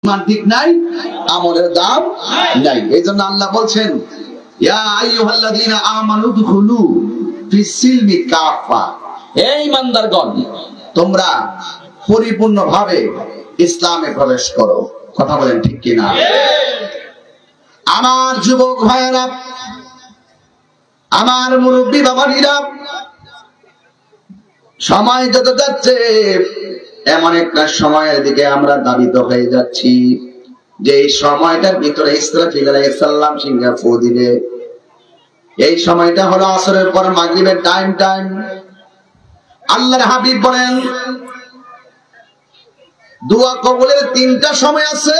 মান ঠিক নাই, আমলের দাম নাই। এই জন্য আল্লাহ বলছেন ইয়া আইয়ুহাল্লাযীনা আমানু দুখুলু ফিস-সিলমি কাফা, হে ঈমানদারগণ তোমরা পরিপূর্ণভাবে ইসলামে প্রবেশ করো। কথা বলেন ঠিক কি না? আমার যুবক ভাইয়েরা, আমার মুরব্বী বাবারা, সময় যত যাচ্ছে এমন একটা সময়ের দিকে আমরা ধাবিত হয়ে যাচ্ছি যে এই সময়টার ভিতরে ইসরাফিল আলাইহিস সালাম সিংহা ফু দিবে। এই সময়টা হলো আসরের পর মাগরিবের টাইম। আল্লাহর হাবিব বলেন দোয়া কবুলের 3টা সময় আছে,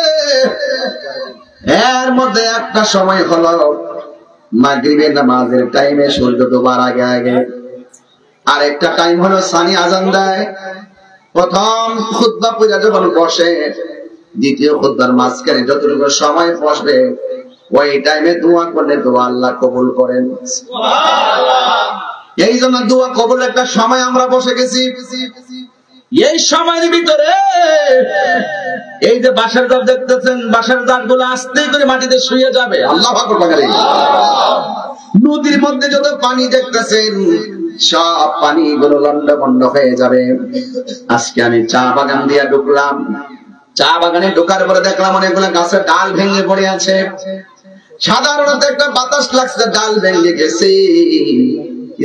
এর মধ্যে একটা সময় হলো মাগরিবের নামাজের টাইমে সূর্য ডোবার আগে আগে, আর একটা টাইম হলো সানি আজান দেয়। প্রথম খুতবা পড়া যখন বসে, দ্বিতীয় খুতবার মাঝখানে যতটুকু সময় বসবে ওই টাইমে দোয়া করলে দোয়া আল্লাহ কবুল করেন। এই জন্য দোয়া কবুল একটা সময় আমরা বসে গেছি। এই সময়ের ভিতরে এই যে বাঁশের জাত দেখতেছেন, বাঁশের জাত গুলো আস্তে করে মাটিতে শুয়ে যাবে। আল্লাহু আকবার। নদীর মধ্যে যত পানি দেখতেছেন সব পানি গুলো লন্ডভন্ড হয়ে যাবে। আজকে আমি চা বাগান দিয়ে ঢুকলাম, চা বাগানে ঢোকার পরে দেখলাম অনেকগুলো গাছের ডাল ভেঙে পড়ে আছে। সাধারণত একটা বাতাস লাগছে, ডাল ভেঙে গেছে।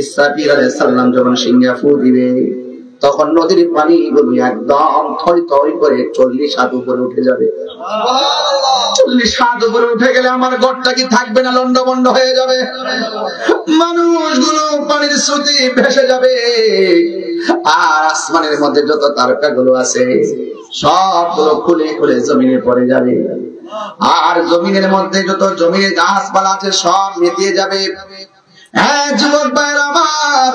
ইসরাফিল আলাইহিস সালাম যখন সিংহা ফু দিবে তখন নদীর পানি গুলো একদম থই থই করে 40 হাত উপরে উঠে যাবে। 40 হাত উপরে উঠে গেলে আমার ঘরটা কি থাকবে না, লন্ডভন্ড হয়ে যাবে। মানুষগুলো পানির স্রোতে ভেসে যাবে, আর আসমানের মধ্যে যত তারকা গুলো আছে সবগুলো খুলে খুলে জমিনে পড়ে যাবে, আর জমিনের মধ্যে যত জমিনে গাছপালা আছে সব মিটিয়ে যাবে। হ্যাঁ যুবক ভাইরা আমার,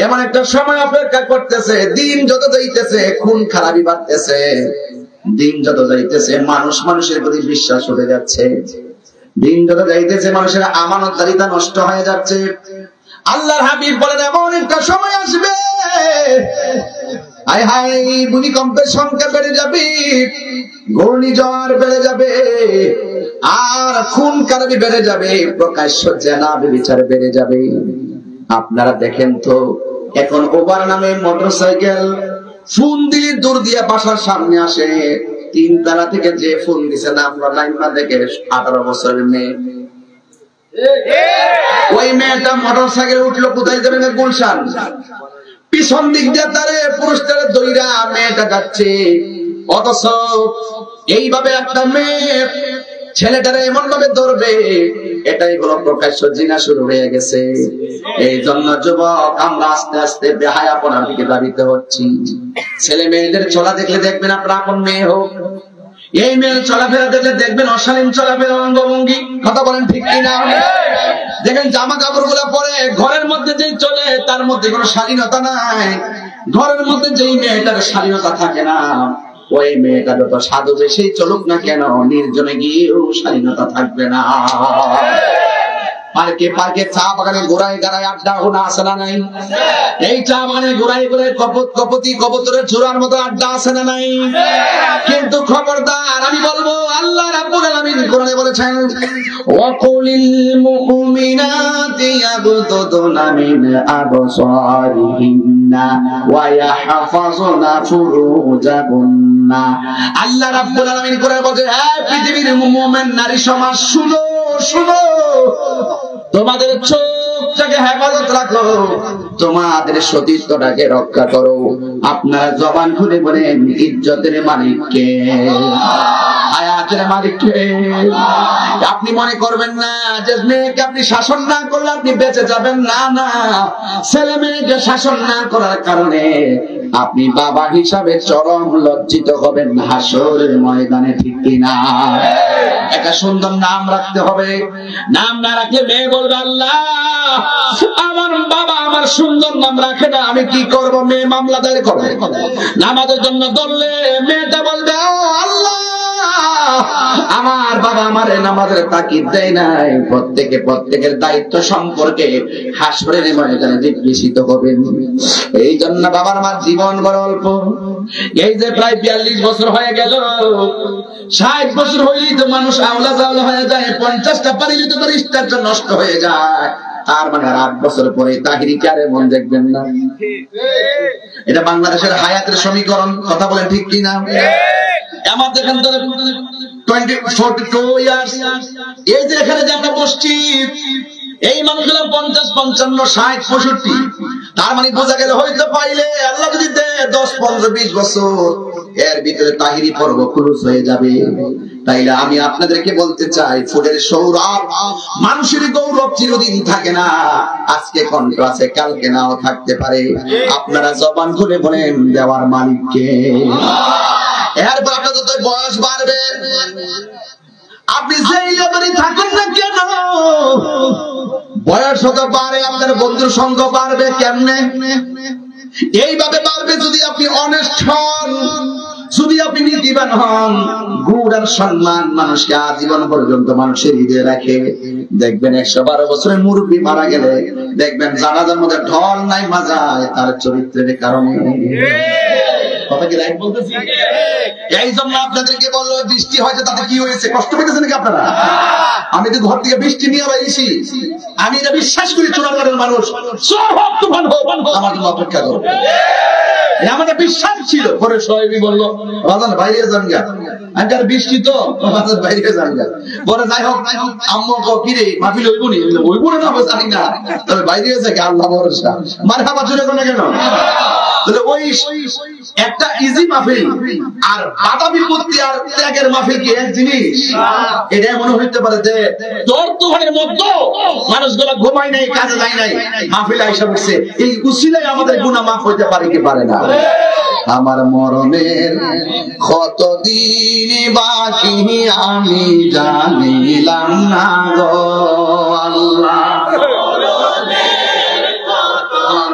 এমন একটা সময় অপেক্ষা করতেছে। দিন যত যাইতেছে খুন খারাপি বাড়তেছে, দিন যত যাইতেছে মানুষ মানুষের প্রতি বিশ্বাস উঠে যাচ্ছে, দিন যত যাইতেছে মানুষের আমানতদারিতা নষ্ট হয়ে যাচ্ছে। আল্লাহর হাবিব বলেন এমন একটা সময় আসবে, হায় হায় ভূমিকম্পের সংখ্যা বেড়ে যাবে, ঘূর্ণিঝড় বেড়ে যাবে, আর খুন খারাপি বেড়ে যাবে, প্রকাশ্য জেনা ব্যভিচার বেড়ে যাবে। আপনারা দেখেন তো এখন ওভার নামে মোটরসাইকেল ফোন দিলে দূর দিয়ে বাসার সামনে আসে, 3 তালা থেকে যে ফোন দিছে না আমরা লাইন দেখে 18 বছরের মেয়ে, ওই মেয়েটা মোটরসাইকেল উঠলো কোথায় যাবে না, গুলশান। পিছন দিক দিয়ে তারে পুরুষটারে দইরা মেয়েটা যাচ্ছে, অথচ এইভাবে একটা মেয়ে ছেলেটারে এমন ভাবে ধরবে, এটাই হলো প্রকাশ্য জিনা শুরু হয়ে গেছে। এই জন্য যুবক আমরা আস্তে আস্তে বেহায়াপনার দিকে ধাবিত হচ্ছি। ছেলে মেয়েদের চলা দেখলে দেখবেন আপনার আপন মেয়ে হোক, এই মেয়ের চলাফেরা দেখলে দেখবেন অশালীন চলাফেরা, অঙ্গভঙ্গি। কথা বলেন ঠিক কিনা? দেখেন জামা কাপড় গুলা পরে ঘরের মধ্যে যে চলে তার মধ্যে কোনো শালীনতা নাই, ঘরের মধ্যে যেই মেয়েটার শালীনতা থাকে না ওই মেয়েটা যত সাধু বেশি চলুক না কেন নির্জনে গিয়েও শালীনতা থাকবে না। পার্কে পার্কে চা বাগানে গোড়ায় গাড়ায় আড্ডা হোনা আছে না নাই? এই চা বাগানে গোড়ায় গোড়ায় কপতি কবুতরের চূড়ার মতো আড্ডা আছে না নাই? কিন্তু খবরদার আমি বলবো আল্লাহ রাব্বুল আলামিন কোরআনে বলেছেন ওয়াকুলিল মুমিনাতি ইয়াগদুদনা মিন আবসারিহিন্না ওয়া ইয়াহফাযুনা ফুরুজাহুন্না। আল্লাহ রাব্বুল আলামিন কোরআনে বলেন হে পৃথিবীর মুমিন নারী সমাজ শুনো শুনো, তোমাদের চোখটাকে হেফাজত রাখো, তোমাদের সতীত্বটাকে রক্ষা করো। আপনারা জবান খুলে বলেন ইজ্জতের মালিক কে, হায়াতের মালিক কে। আপনি মনে করবেন না যে মেয়েকে আপনি শাসন না করলে আপনি বেঁচে যাবেন, না না, ছেলে মেয়েকে শাসন না করার কারণে আপনি বাবা হিসাবে চরম লজ্জিত হবেন হাসরের ময়দানে, ঠিক কিনা? একটা সুন্দর নাম রাখতে হবে, নাম না রাখলে মেয়ে বলবে আল্লাহ আমার বাবা আমার সুন্দর নাম রাখে না, আমি কি করব? মেয়ে মামলা দায়ের করবে। নামাজের জন্য ধরলে মেয়েটা বলবে ও আল্লাহ আমার বাবা আমার নামাজের তাকিদ দেয় নাই। প্রত্যেকের দায়িত্ব সম্পর্কে হাসরের ময়দানে জিজ্ঞাসিত হবেন। এই জন্য বাবার মার জীবন বড় অল্প। এই যে প্রায় 42 বছর হয়ে গেল, 60 বছর হইলেই তো মানুষ আওলা জাওলা হয়ে যায়, 50টা পারিলে তো তার স্টারটা নষ্ট হয়ে যায়। তার মানে 8 বছর পরে তাহিরি কারে মন দেখবেন না? এটা বাংলাদেশের হায়াতের সমীকরণ। কথা বলেন ঠিক কিনা? আমার দেখেন তো 42 ইয়ার্স, এই যে এখানে যে একটা মসজিদ, এই মানুষগুলো 50, 55, 60, 65, তার মানে বোঝা গেল হয়তো পাইলে আল্লাহ যদি দেয় 10, 15, 20 বছর এর ভিতরে তাহিরি পর্ব ক্লোজ হয়ে যাবে। তাইলে আমি আপনাদেরকে বলতে চাই, ফুলের সৌরভ, মানুষের গৌরব চিরদিন থাকে না। আজকে কণ্ঠ আছে, কালকে নাও থাকতে পারে। আপনারা জবান খুলে বলেন দেওয়ার মালিককে। এরপর আপনাদের তো বয়স বাড়বে, আপনি যেই লেভেলে থাকেন না কেন বয়স হতে পারে, আপনার বন্ধুর সঙ্গ বাড়বে। কেমনে? এইভাবে বাড়বে যদি আপনি অনেস্ট হন, যদি আপনি নীতিবান হন। গুণ আর সম্মান মানুষকে আজীবন পর্যন্ত মানুষের হৃদয়ে রাখে। দেখবেন 112 বছরের মুরব্বী মারা গেলে দেখবেন জানাজার মধ্যে ঢল নাই মাজায়, তার চরিত্রের কারণে। কথা কি রাইট বলতেছি? এই জন্য আপনাদেরকে বললো বৃষ্টি হয়েছে, তাতে কি হয়েছে? কষ্ট পেতেছে নাকি আপনারা? আমি তো ঘর থেকে বৃষ্টি নিয়ে বাইছি, আমি এটা বিশ্বাস করি চুনারগড়ের মানুষ আমার জন্য অপেক্ষা করবে। আমাদের বিশ্বাস ছিল। পরে সবাই বললো বাজান বাইরে যান গা, আমি আর বৃষ্টি তো বাজার বাইরে যান গা। পরে যাই হোক আম্মু কিরে মাহফিল হইবনি, হইব না জানি না, তবে বাইরে যাকে আল্লাহ ভরসা। মার খাবার জন্য কোনো কেন? ওই একটা ইজি মাহফিল আর বাধা বিপত্তি আর ত্যাগের মাহফিল কি এক জিনিস? এটা মনে হইতে পারে যে দর্দহের মধ্যে মানুষগুলো ঘুমায় নাই, কাজে যায় নাই, মাহফিল আইসা বসছে, এই উসিলায় আমাদের গুনাহ মাফ হইতে পারে কি পারে না? আমার মরণের কতদিন বাকি আমি জানিলাম না গো আল্লাহ।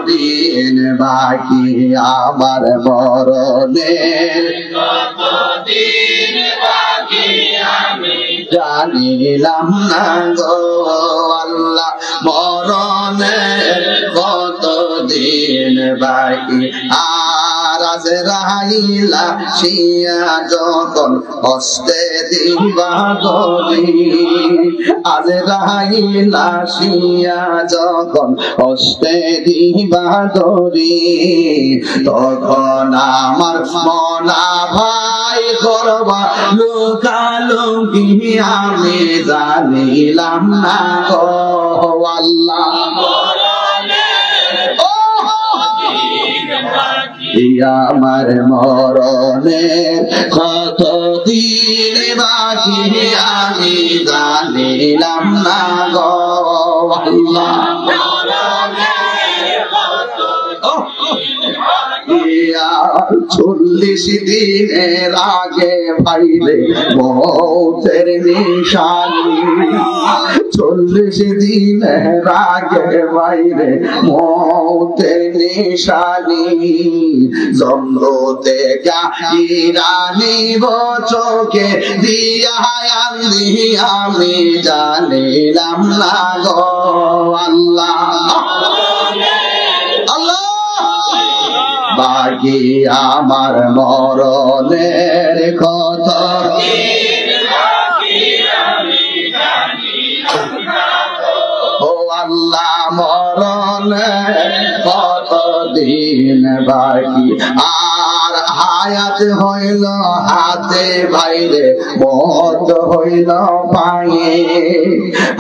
দিন বাকি আমার মরণের কতদিন বাকি আমি জানিলাম না গো আল্লাহ। মরণের কতদিন বাকি আর আজরাইলা শিয়া যখন হস্তে দিবা গরি, আজরাইলা শিয়া যখন হস্তে দিবা গরি, তখন আমার মনা ভাই করবা লুকালুকি আমি জানিলাম না গো আল্লাহ। আমার মরণের কতদিন বাকি আমি জানিলাম না গো আল্লাহ। 40 দিনের আগে পাইলে মৌতের নিশানি, 40 দিনের আগে পাইলে মৌতের নিশানি, জমরতে গাইরানি চোখে দিয়া আনলি আমি জানিলাম না গো আল্লাহ। বাকি আমার মরণের কথা ও আল্লাহ, মরণের কতদিন বাকি আর হায়াত হইল হাতে বাইরে মত হইল পায়ে,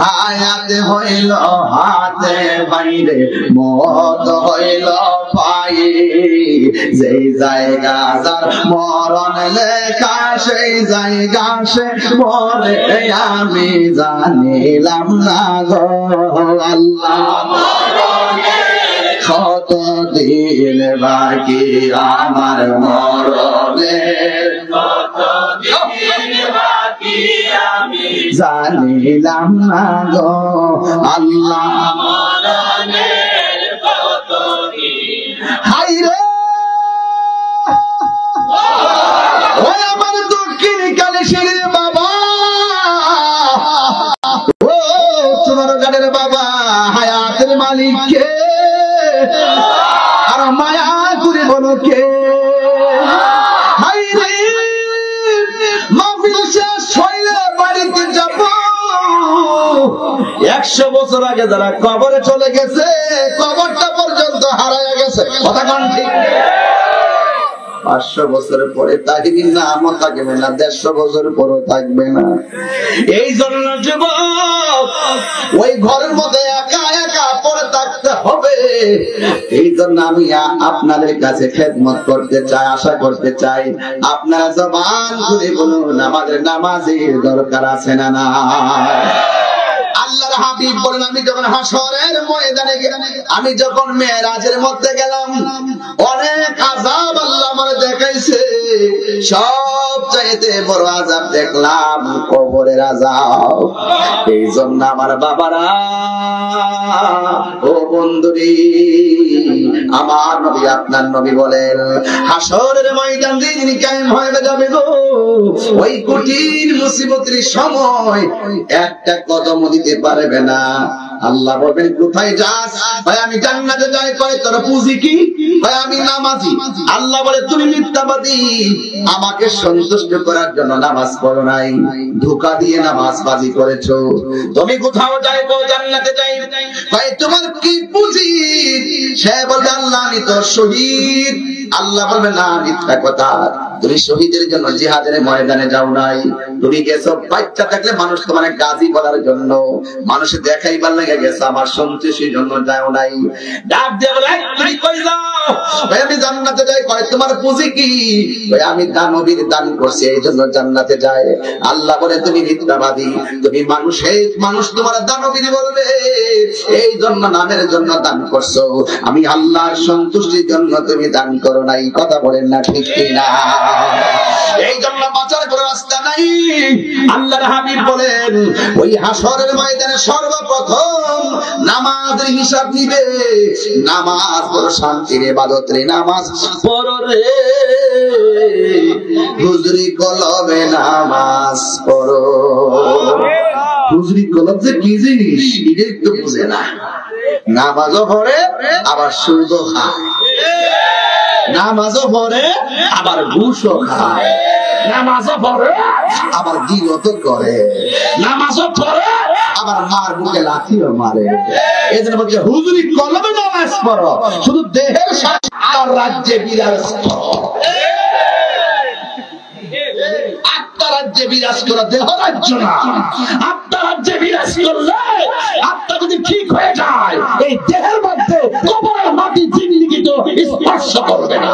হায়াত হইল হাতে বাইরে মত হইল পায়ে, যেই জায়গা যার মরণ লেখা সেই জায়গা সে মরে আমি জানিলাম না গো আল্লাহ। কতদিন বাকি আমার মরণের জানিলাম না গো আল্লাহ। হাই রে ওই আমার দক্ষিণ কালেশ্বরী বাবা, মালিক কে, আর মায়া করে বলো কে। মাহফিল শেষ হইলে বাড়িতে যাব, 100 বছর আগে যারা কবরে চলে গেছে, কবরটা পর্যন্ত হারায় গেছে। কথা কোন ঠিক? 500 বছরের পরে তাহিরি নামও থাকবে না, 150 বছর পরও থাকবে না। এই জন্য যুবক ওই ঘরের মধ্যে একা একা পড়ে থাকতে হবে। এই জন্য আমি আপনাদের কাছে খেদমত করতে চাই, আশা করতে চাই আপনারা জবান খুলে বলুন আমাদের নামাজের দরকার আছে না না। আল্লাহর হাবিব বলেন, আমি যখন হাসরের ময়দানে গেলাম, আমি যখন মেরাজের মধ্যে গেলাম, অনেক আযাব আল্লাহ আমাকে দেখাইছে। সবচাইতে বড় আযাব দেখলাম কবরের আযাব। এই জন্য আমার বাবারা, ও বন্ধুরি, আমার নবী আপনার নবী বলেন, হাসরের ময়দান দিন কায়েম হয়ে যাবে গো, ওই কঠিন মুসিবতের সময় একটা কদম দিতে পারবে না। আল্লাহ বলবেন, কোথায় যাস? ভাই আমি জান্নাতে যাই। কয় তোর পুঁজি কি? ভাই আমি নামাজি। আল্লাহ বলে, তুমি মিথ্যাবাদী, আমাকে সন্তুষ্ট করার জন্য নামাজ পড়ো নাই, ধোঁকা দিয়ে নামাজবাজি করেছো। তুমি কোথাও যাই গো, জান্নাতে যাই। ভাই তোমার কি পুঁজি? সে বলবে, আল্লাহ আমি তো শহীদ। আল্লাহ বলবে, না মিথ্যা কথা, তুমি শহীদের জন্য জিহাদের ময়দানে যাও নাই, তুমি গেছো বাচ্চা থাকলে মানুষ তোমার গাজী বলার জন্য, মানুষে দেখাইবার লাগে গেছো, আমার সন্তুষ্টির জন্য যাও নাই। ডাক দিয়ে বলে, তুমি কই যাও? ভাই আমি জান্নাতে যাই। কয় তোমার পুঁজি কি? ভাই আমি দানবীর দান করছি, এই জন্য জান্নাতে যায়। আল্লাহ বলে, তুমি মিথ্যাবাদী, তুমি মানুষ তোমার দানবীর বলবে, এই জন্য নামের জন্য দান করছো, আমি আল্লাহর সন্তুষ্টির জন্য তুমি দান করো নাই। কথা বলেন না ঠিক কিনা? এই জন্য বাঁচার কোনো রাস্তা নাই। আল্লাহর হাবিব বলেন, ওই হাসরের ময়দানে সর্বপ্রথম নামাজের হিসাব নিবে। নামাজ বড় শান্তির ইবাদত রে, নামাজ পড়ো রে, হুজুরি কলবে নামাজ পড়ো। হুজুরি কলব যে কি জিনিস এটা একটু বুঝে না। নামাজও পড়ে আবার সুদও খায়, নামাজও পড়ে আবার ঘুষও খায়, নামাজও পড়ে আবার গিবত করে, নামাজও পড়ে আবার মার বুকে লাথিও মারে। এই জন্য বলছে, হুজুরি কলমে নামাজ পড়ো, শুধু দেহের সাথে আর রাজ্যে বিরাজ করো। আত্মা রাজ্যে বিরাজ করো, দেহ রাজ্য না। আত্মা রাজ্যে বিরাজ করলে আত্মা যদি ঠিক হয়ে যায়, এই দেহের মধ্যে কবরের মাটি জিন্দেগি তো স্পর্শ করবে না।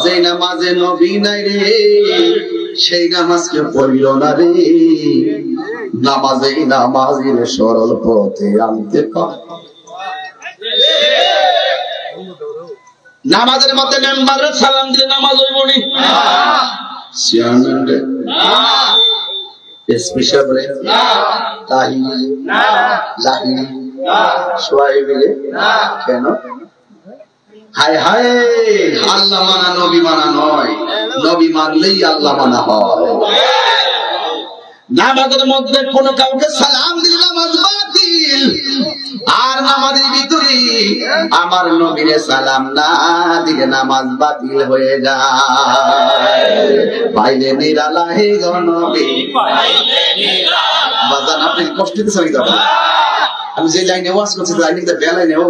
যে নামাজে নবী নাই রে, সেই নামাজকে পড়িল না রে। নামাজেই নামাজের সরল পথে আনতে পারে। নামাজের মধ্যে মেম্বারের সালাম দিলে নামাজ হইব নি? চেয়ারম্যান রে, এসপি সাহেব রে, তাহিনী জাহিনী সোয়াইবিলে কেন? হায় হায়, আল্লাহ মানা নবী মানা নয়, নবী মানলেই আল্লাহ মানা হয়। নামাজের মধ্যে কোন কাউকে সালাম দিলে নামাজ বাতিল। আর নামাজের ভিতরে আমার নবীরে সালাম না দিলে নামাজ বাতিল হয়ে যায়। পাইলে নিরালা হে গো নবী, বাজান আপনি কষ্ট দিতে চাই যাবেন। আমি যে লাইনে ওয়াজ করছি, লাইনে বেলাইনে ও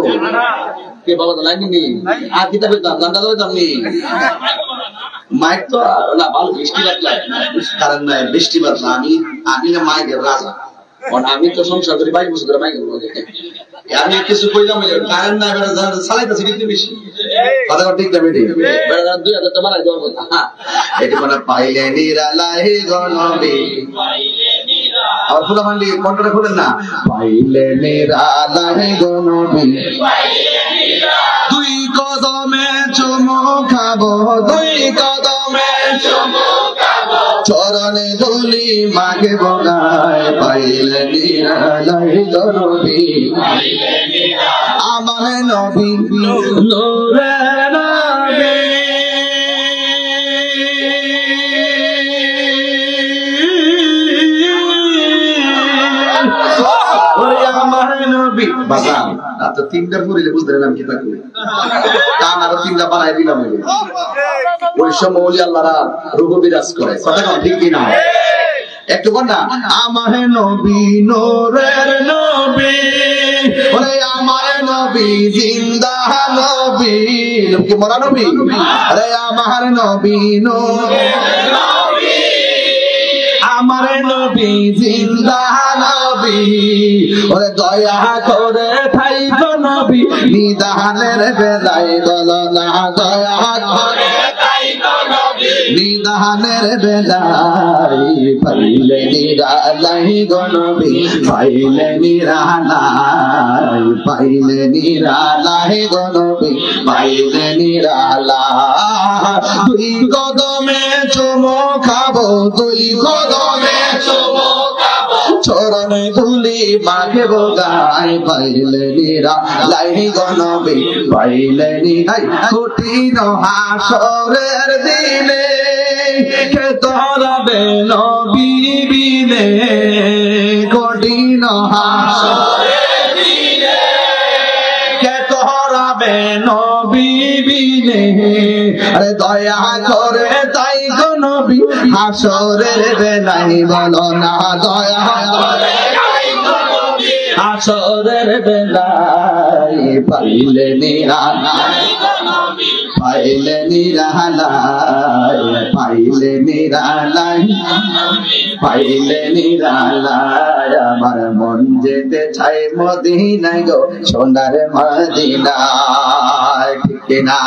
কে বাবা তো লাইনে নেই, আর কিতাবে দাম জানটা দাম নেই। মাইক তো না ভালো বৃষ্টি বাতলা, কারণ নাই বৃষ্টি বাতলা। আমি না মাইকের রাজা, কারণ আমি তো সংসার করি 22 বছর ধরে মাইকের মধ্যে। আমি কিছু কইলাম, কারণ না চালাইতেছি কিন্তু বেশি কথা ঠিক না বেটি, 2000 টাকা মারাই দেওয়ার কথা। এটি মানে পাইলে নিরালাহি গনবি, আর ফুলা মান্ডি কন্ট্রোলে খুলেন না। পাইলে নিরালাহি গনবি, দুই কদমে চুমু খাবো, দুই কদমে চুমু খাবো, চরণে ধুলি মাগে বগায় পাইলে নিরালাই নবী আমার নবী নূরে নবী বাজান তো তিনটা পড়িলে বুঝতে নাম কি থাকবে কান আরো তিনটা বানাই দিলাম ওই সময় ওলি আল্লাহরা রূহ বিরাজ করে কথা কম ঠিক কিনা একটু বল না আমার নবী নূরের নবী ওরে আমার নবী জিন্দা নবী কি মরা নবী আরে আমার নবী নূরের নবী আমার নবী জিন্দা নবী ওরে দয়া করে থাইকো নবী নিদানের বেলায় বলো না দয়া করে থাইকো নবী নিদানের বেলায় পাইলে নিরালাই গো নবী পাইলে নিরালাই পাইলে নিরালাই গো নবী পাইলে নিরালাই দুই কদমে চুমো খাবো দুই কদমে চুমো চরণে ধুলি মাগে বগায় পাইলে নিরালাই গো নবী পাইলে নিরালাই কঠিন হাসরের দিনে কে তোরাবে নবী বিনে কঠিন হাসরের দিনে কে তোরাবে নবী বিনে আরে দয়া করে তাই গো নবী হাসরের বেলায় বলো না দয়া করে তাই গো নবী হাসরের বেলায় পাইলে নিরালাই গো নবী পাইলে নিরালাই পাইলে নিরালাই পাইলে নিরালাই আমার মন যেতে চাই মদিনায় গো সোনার মদিনায় ঠিক না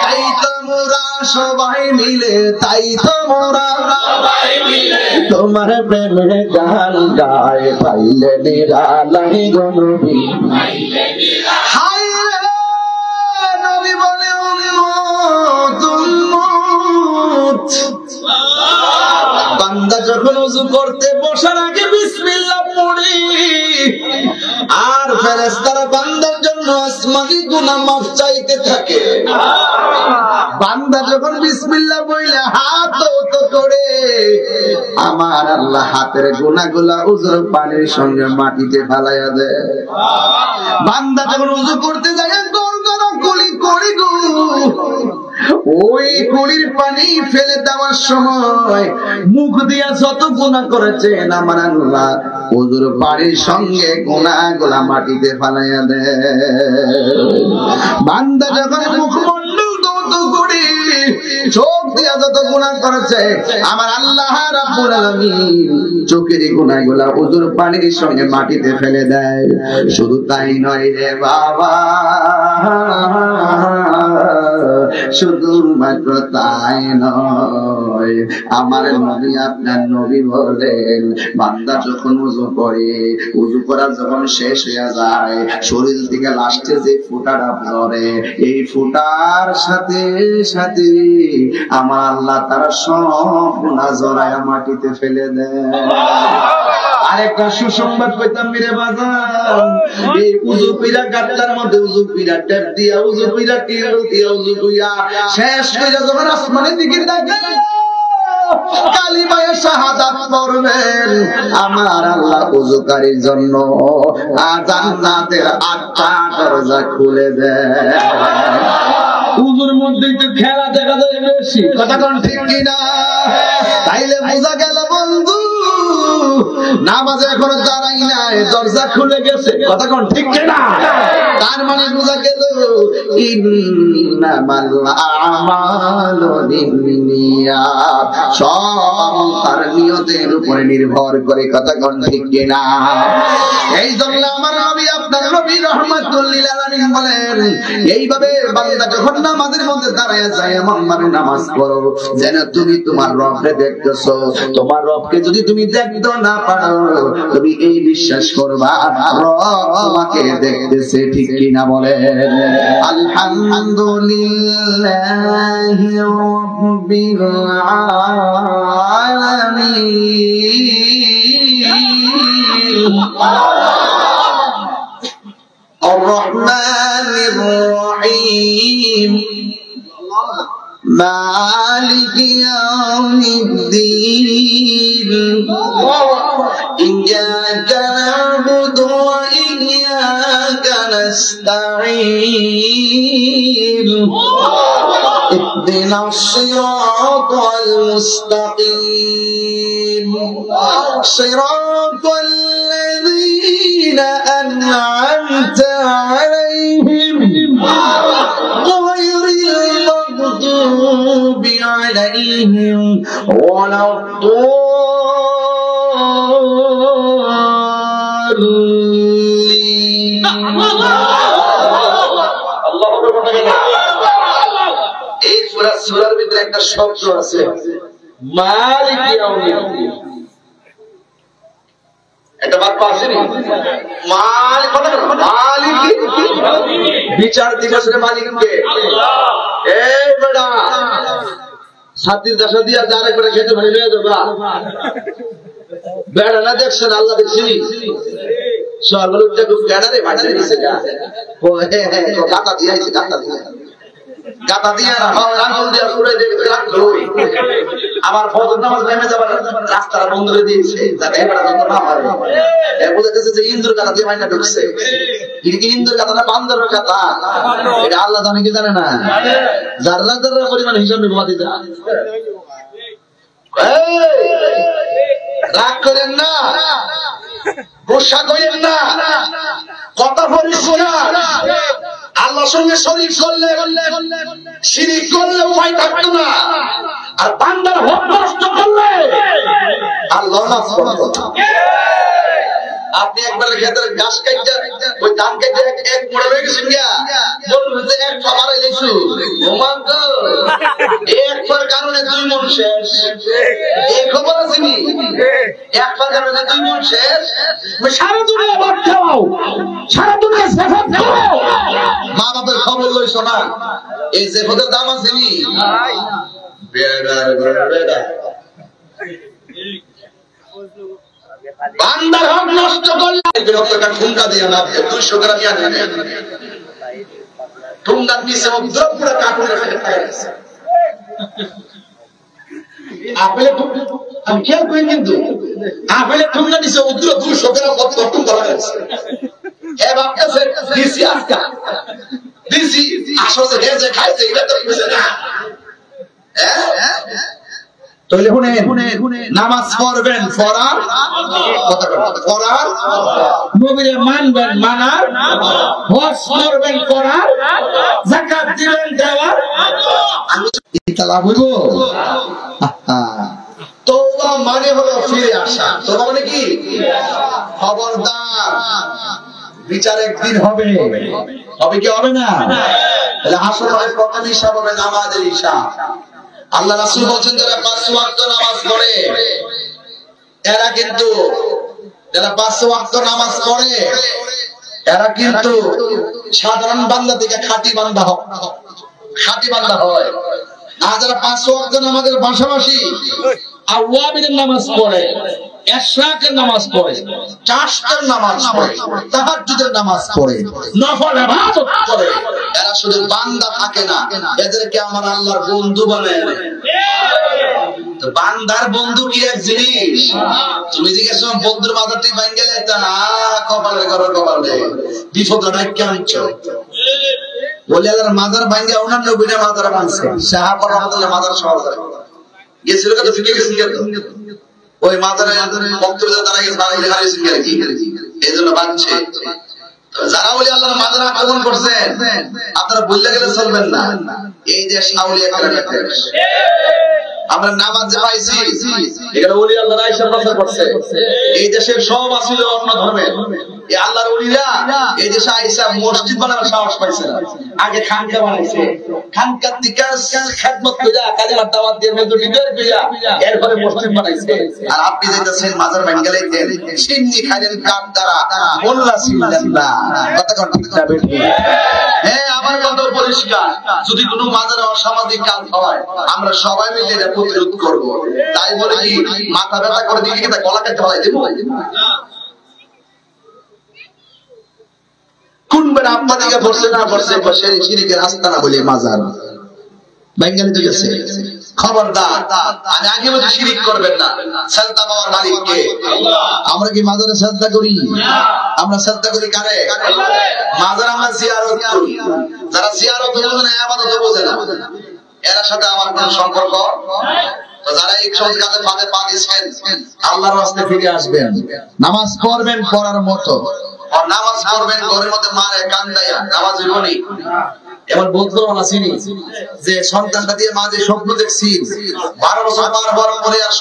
তাই তো মোরা সবাই মিলে তাই তো মোরা সবাই মিলে তোমার প্রেমের গান গায় পাইলে নিরালাই গো নবী পাইলে নিরালাই নবী বলে বান্দা যখন ওযু করতে বসার আগে বিসমিল্লাহ পড়ে আর ফেরেশতারা বান্দার জন্য আসমানি গুনাহ মাফ চাইতে থাকে বান্দা যখন বিসমিল্লাহ বলে হাত তো করে আমার আল্লাহ হাতের গুনাহগুলা ওযুর পানির সঙ্গে মাটিতে ফেলাইয়া দেয় বান্দা যখন ওযু করতে যায় কুলি করি গো ওই কুলির পানি ফেলে দেওয়ার সময় মুখ দিয়া যত গুনাহ করেছেন আমার আল্লাহ ওযুর পানির সঙ্গে গুনাহগুলা মাটিতে ফেলাইয়া দেয় বান্দা যখন মুখমণ্ডল দৌত করে চোখ দিয়া যত গুনাহ করেছে আমার আল্লাহ রাব্বুল আলামিন চোখের গুনাহগুলা ওযুর পানির সঙ্গে মাটিতে ফেলে দেয় শুধু তাই নয় রে বাবা শুধু মাত্র তাই নয় আমার নবী আপনার নবী বলেন বান্দা যখন ওযু করে ওযু করা যখন শেষ হয়ে যায় শরীর থেকে লাস্টে যে ফোঁটাটা পড়ে এই ফোঁটার সাথে সাথে আমার আল্লাহ তার সব গুনাহ জড়ায়া মাটিতে ফেলে দেয় আরেকটা সুসংবাদ কইতাম মেরে বাজান এই ওযু কইরা গাট্টার মধ্যে ওযু কইরা ট্যাপ দিয়া ওযু কইরা টিল দিয়া ওযু কইরা শেষ কইরা যখন আসমানের দিকে তাকায় কালিমায়ে শাহাদাত পড়বেন আমার আল্লাহ ওযুকারীর জন্য জান্নাতের 8টা দরজা খুলে দেয় ওযুর মধ্যে তো খেলা দেখা যায় বেশি কথা কোন ঠিক কি না তাইলে বোঝা গেল বন্ধু নামাজে এখনো দাঁড়াই নাই দরজা খুলে গেছে কথা কোন ঠিক কি না তার মানে বোঝা গেল ইন্নামাল আমালু বিন্নিয়াত সব তার নিয়তের উপরে নির্ভর করে কথা কোন ঠিক কি না এই জন্য আমার নবী আপনার নবী রাহমাতুল লিল আলামিন বলেন এইভাবে বান্দা যখন নামাজের মধ্যে দাঁড়ায় যায় এমন ভাবে নামাজ পড়ো যেন তুমি তোমার রবকে দেখতেছো তোমার রবকে যদি তুমি দেখতে না পারো তুমি এই বিশ্বাস করবা রব তোমাকে দেখতেছে ঠিক কি না বলেন আলহামদুলিল্লাহি রাব্বিল আলামিন الرحمن الرحيم مالك يوم الدين إياك نعبد وإياك نستعين اهدنا الصراط المستقيم صراط الذين أنعمت عليهم غير المغضوب عليهم ولا الضالين এই সূরার ভিতরে একটা শব্দ আছে মালিক ইয়াউমিদ্দিন এটা বাক্য আছে নি মালিক বিচার দিবসের মালিক কে আল্লাহ এই বেটা সাতির দশা দিয়া জারে করে খেতে ভালো হয়ে যাবে বেড়া না দেখছেন আল্লাহ দেখছি সর্বলোকটা খুব বেড়ারে বাড়ি দিছে গা ও গাতা দিয়েছে গাতা দিয়া আঙুল দিয়া ছুড়ে দিয়ে রাখলো আমার ফজর নামাজ নেমে যাবার রাস্তাটা বন্ধ করে দিয়েছে যাতে এবারে যত না পারে বুঝাতেছে যে ইন্দুর গাতা দিয়ে মাইনা ঢুকছে কি ইন্দুর গাতা না বান্দরের গাতা এটা আল্লাহ জানে কি জানে না জাররা জাররা পরিমাণ হিসাব নিয়ে ঘুমা দিতে রাগ করেন না গোসা করেন না কথা বলিস না আল্লাহর সঙ্গে শরীক করলে শিরিক করলে উপায় থাকতো না আর বান্দার হক নষ্ট করলে আল্লাহ মাফ করতো না আপনি একবার খেতের গাছ কাটতে ওই ধান কাটতে এক মোড়া হয়ে গেছেন গিয়া বলবেন যে এক খাবারে লেছু ওমান তো একবার কারণে দুই মন শেষ এই খবর আছে নি একবার কারণে দুই মন শেষ সারা দুনিয়া ভাত খাও সারা দুনিয়া সেফাত খাও মা বাবার খবর লইছো না এই সেফাতের দাম আছে নি বেড়া বান্দার হক নষ্ট করলে ঠুঙ্গা দিয়ে না 200 গ্রাম নিয়ে নেন ঠুঙ্গার নিচে পুরো কাপড়ের আপেলে আমি খেয়াল করি কিন্তু আপেলে ঠুঙ্গা নিচে উদ্র 200 গ্রাম কত ঠুঙ্গা লাগাচ্ছে এবার কাছে দিছি আজকা দিছি আসলে যে খাইছে এটা তো বুঝে না তাহলে শুনে নামাজ পড়বেন পড়ার পড়ার নবীরে মানবেন মানার হজ করবেন করার যাকাত দিবেন দেওয়ার এটা লাভ হইব তওবা মানে হলো ফিরে আসা তওবা মানে কি খবরদার বিচার একদিন হবে হবে কি হবে না তাহলে হাসরের প্রথম হিসাব হবে নামাজের হিসাব আল্লাহ রাসূল বলেন যারা 5 ওয়াক্ত নামাজ পড়ে এরা কিন্তু যারা 5 ওয়াক্ত নামাজ পড়ে এরা কিন্তু সাধারণ বান্দা থেকে খাঁটি বান্দা হয় আর যারা 5 ওয়াক্ত নামাজের পাশাপাশি আওয়াবিনের নামাজ পড়ে ইশরাকের নামাজ পড়ে চাশতের নামাজ পড়ে তাহাজ্জুদের নামাজ পড়ে নফল ইবাদত করে এরা শুধু বান্দা থাকে না এদেরকে আমার আল্লাহর বন্ধু বানায় তো বান্দার বন্ধু কি এক জিনিস তুমি জিজ্ঞেস বন্ধুর মাথাতে ভাঙে গেলে তা কপালে করো কপালে বিপদ ডাক্কা আনছো বলে আল্লাহর মাজার ভাঙে ওনার নবীর মাজার ভাঙছে সাহাবা রাহমাতুল্লাহ মাজার সহ করে গেছিল কত ফিকে গেছিল ওই মাজারে বক্তব্য দ্বারা গেছে বাড়ি হারিয়েছে কি এইজন্য বাঁচছে যারা বলে আল্লাহর মাজার আক্রমণ করছেন আপনারা বললে গেলে চলবেন না এই দেশ আউলিয়া কালামের দেশ আমরা নামাজ পাইছি এখানে ওলি আল্লাহ আয়েশা প্রচার করছে এই দেশের সব আসল অন্য ধর্মের এই আল্লাহর ওলিরা এই দেশে আয়েশা মসজিদ বানানোর সাহস পাইছে না আগে খানকা বানাইছে খানকার থেকে খেদমত কইরা কালিমার দাওয়াত দিয়ে মেজুরি বের কইরা এরপরে মসজিদ বানাইছে আর আপনি যাইতাছেন মাজার ভাঙ্গালাইতেন সিন্নি খাইলেন কাপ দ্বারা মোল্লা সিল্লাল্লাহ কথা কথা বের হ্যাঁ আমার কথা পরিষ্কার, যদি কোনো মাজারে অসামাজিক কাজ হয় আমরা সবাই মিলে এটা প্রতিরোধ করব। তাই বলে কি মাথা ব্যথা করে দিকে কি গলা কেটে ফেলাই দেবো? কোন বেলা আপনাদিকে পড়ছে না পড়ছে সেই শিরিকের আস্তানা বলে মাজার বেঙ্গালি তো গেছে। খবরদার, আমি আগে বলছি শিরিক করবেন না। সাজদা পাওয়ার মালিক কে? আমরা কি মাজারে সাজদা করি? আমরা সাজদা করি কারে? মাজার আমরা জিয়ারত করি। যারা জিয়ারত বোঝে না, ইবাদত বোঝে না, এর সাথে আমার কোন সম্পর্ক? তো যারা এই সহজ কাজে ফাঁদে পা দিয়েছেন, আল্লাহর রাস্তায় ফিরে আসবেন, নামাজ পড়বেন পড়ার মতো, আর নামাজ পড়বেন ঘরের মধ্যে মারে কান্দাইয়া নামাজ হইবনি। এবার বলতেও আসেনি যে সন্তানটা দিয়ে মা যে স্বপ্ন দেখছি 12 বছর পার হওয়ার পরে আর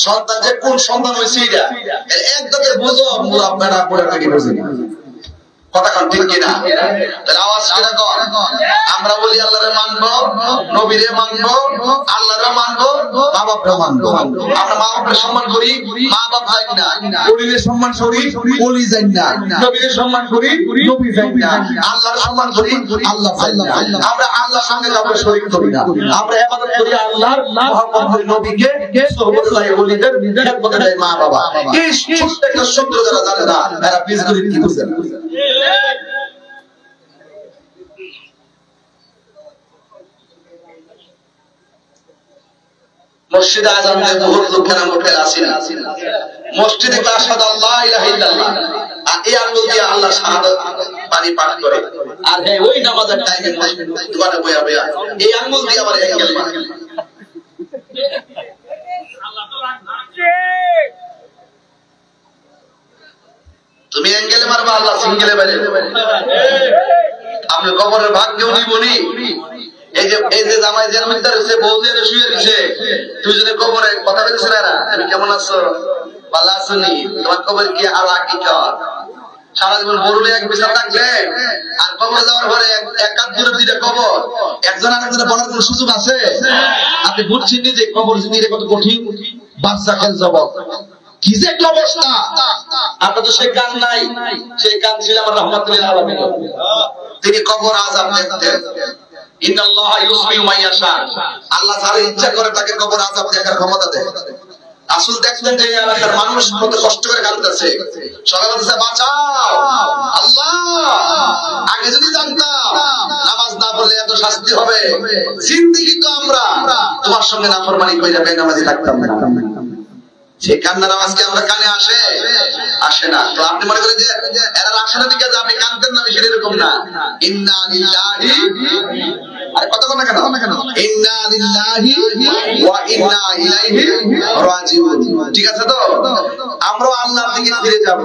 সন্তান যে কোন সন্তান হয়েছে এটা একদম বুঝো আপনারা পড়ে থাকি বুঝি কথা কোন ঠিক কিনা? তাহলে আওয়াজ করে কর, আমরা বলি আল্লাহরে মানবো, নবীরে মানবো, আল্লাহরে মানবো, মা বাপরে মানবো। আমরা মা বাপরে সম্মান করি, মা বাপ যাই না, ওলিরে সম্মান করি, ওলি যাই না, নবীরে সম্মান করি, নবী যাই না, আল্লাহর সম্মান করি, আল্লাহ যাই না। আমরা আল্লাহর সঙ্গে কাউকে শরীক করি না, আমরা ইবাদত করি আল্লাহর, মুহাম্মদের নবীকে, সুবহানাল্লাহ, ওলিদের, খেদমতের মা বাবা। এই ছোট্ট একটা শব্দ যারা জানে না এরা পিছগুলি কি বুঝে না। মসজিদে আযান দেয় বহুত লোকের মুখে আসি না, মসজিদে আশহাদু আল্লা ইলাহা ইল্লাল্লাহ আর এই আঙ্গুল দিয়ে আল্লাহ শাহাদাত বাণী পাঠ করে, আর হ্যাঁ ওই নামাজের টাইমে দোকানে বইয়া বইয়া এই আঙ্গুল দিয়ে আবার অ্যাঙ্গেল মারে। আল্লাহ তো রাখছে, তুমি অ্যাঙ্গেলে মারবা, আল্লাহ সিঙ্গেলে বাইরে। আপনি কবরের ভাগ কেউ নিবনি। এই যে জামাই যেন মিটার হচ্ছে, বউ যেন শুয়ে রয়েছে, তুই যদি কবরে কথা বলছিস না, তুমি কেমন আছো, ভালো আছো নি, তোমার কবর কি আলা কি কর, সারা জীবন বরুলে এক বিছানা থাকলে আর কবরে যাওয়ার পরে এক কাজ দূরে দুইটা কবর, একজন আরেকজনের বলার কোন সুযোগ আছে? আপনি বুঝছেন যে কবর জিনিস কত কঠিন, বাচ্চা খেল যাব কি যে একটা অবস্থা। আপনার তো সেই গান নাই, সেই গান ছিল আমার রহমাতুল্লিল আলামিন, তিনি কবর আযাব দেখতেন। ইন্নাল্লাহা ইউসমিউ মান ইয়াশা, আল্লাহ যার ইচ্ছা করে তাকে কবর আযাব দেখার ক্ষমতা দেয়। রাসূল দেখলেন যে এলাকার মানুষ কত কষ্ট করে কাঁদতেছে, সবাই বলতেছে বাঁচাও আল্লাহ, আগে যদি জানতাম নামাজ না পড়লে এত শাস্তি হবে, জিন্দেগি তো আমরা তোমার সঙ্গে নাফরমানি কইরা বেনামাজি থাকতাম না। সেই কান্নার আওয়াজ কি আমরা কানে আসে? আসে না। তো আপনি মনে করেন যে এরা আসলে দিকে যাবে, কাঁদতেন না, বিষয় এরকম না। ইন্না লিল্লাহি, আরে কথা বল না কেন? ইন্না লিল্লাহি ওয়া ইন্না ইলাইহি রাজিউন, ঠিক আছে তো? আমরা আল্লাহর দিকে ফিরে যাব।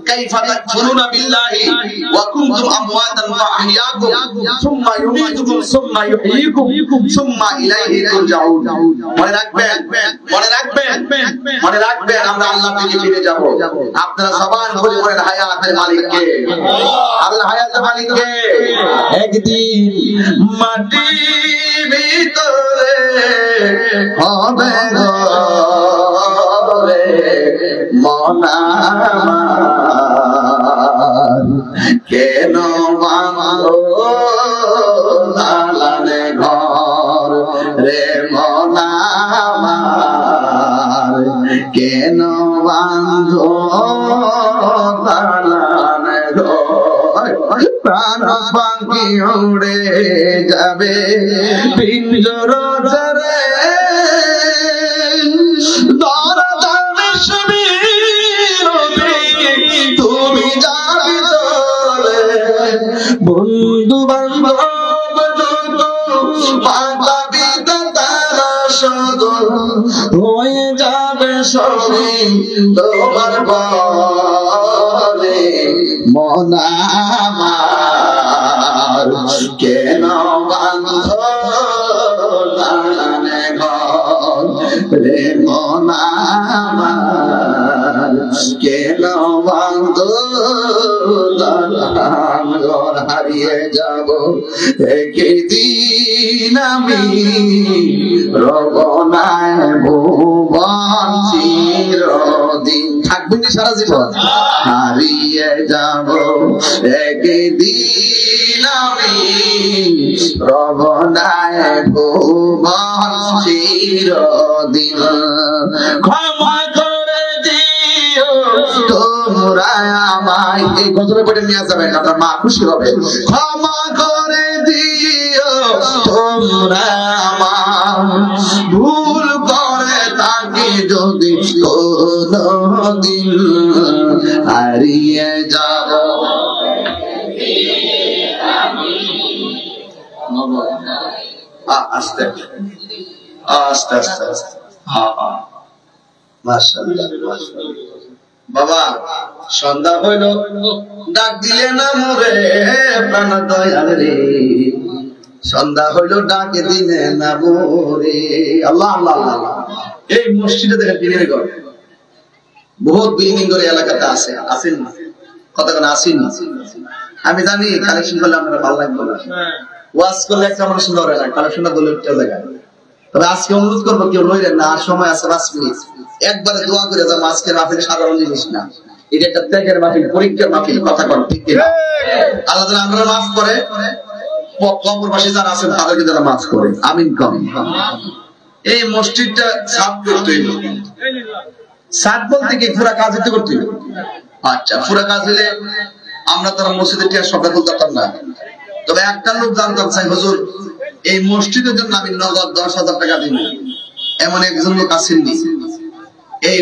কাইফা তাকফুরুনা বিল্লাহি ওয়া কুনতুম আমওয়াতান ফাআহইয়াকুম সুম্মা ইউমীতুকুম সুম্মা ইউহয়িকুম সুম্মা ইলাইহি তুরজাউন। মনে রাখবেন, মনে রাখবেন, মনে রাখবেন, আমরা আল্লাহর দিকে ফিরে যাব। আপনারা জবান খুলে বলেন হায়াতের মালিক কে? আল্লাহ হায়াতের মালিক কে? একদিন মাটির ভিতরে হবে রে মন আমার, কেন মানো দালানে ঘর রে মন আমার, কেন বাঁধো দালানে ঘর, প্রাণ পাখি উড়ে যাবে পিঞ্জর ছেড়ে, তুমি যাবি চলে, বন্ধু বান্ধব মাতা পিতা তারা সদর হয়ে যাবে সবই তোমার বলে মন আমার, কেন বান্ধ দালানে ঘর রে মন আমার, কেন বান্ধ দালান ঘর, হারিয়ে যাব একদিন আমি রবনায় ভুবন চিরদিন, থাকবেন সারা জীবন, হারিয়ে যাব একদিন আমি রবনায় গোবর চিরদিন ক্ষমা করে দিও তোমরা আমায়। এই গজলের বইটা নিয়ে যাবেন, আপনার মা খুশি হবে। ক্ষমা করে দিও তোমরা আমায়, ভুল করে থাকি যদি কোনদিন হারিয়ে যাব। আস্তে আস্তে আস্তে আস্তে, মাশাআল্লাহ বাবা। সন্ধ্যা হইল ডাক দিলে না মোরে প্রাণ দয়াল রে, সন্ধ্যা হইল ডাক দিলে না মোরে। আল্লাহ আল্লাহ আল্লাহ। এই মসজিদে দেখেন বিল্ডিং ঘর, বহুত বিল্ডিং করে এলাকাতে আছে, আছেন না? কতক্ষণ আসেন না? আমি জানি কালেকশন করলে আপনারা ভালো লাগবে না, ওয়াজ করলে একটা আমার সুন্দর হয় না, কালেকশনটা করলে একটা জায়গায়। তবে আজকে অনুরোধ করবো কেউ লইলেন না, আর সময় আছে 5 মিনিট, একবারে দোয়া করে যাবো। আজকের মাহফিল সাধারণ জিনিস না, এটা একটা ত্যাগের মাহফিল, পরীক্ষার মাহফিল। কথা কন ঠিক কিনা? আল্লাহ তাআলা আমরা মাফ করে, কবরবাসী যারা আছেন তাদেরকে যারা মাফ করে, আমিন কম। এই মসজিদটা সাফ করতে হইল, সাফ বলতে কি পুরা কাজ দিতে করতে হইল। আচ্ছা, পুরা কাজ হইলে আমরা তারা মসজিদের টিয়া সবাই বলতাম না, তবে একটা লোক জানতাম চাই হুজুর এই মসজিদের জন্য আমি নগদ 10,000 টাকা দিব, এমন একজন লোক আসেননি। এই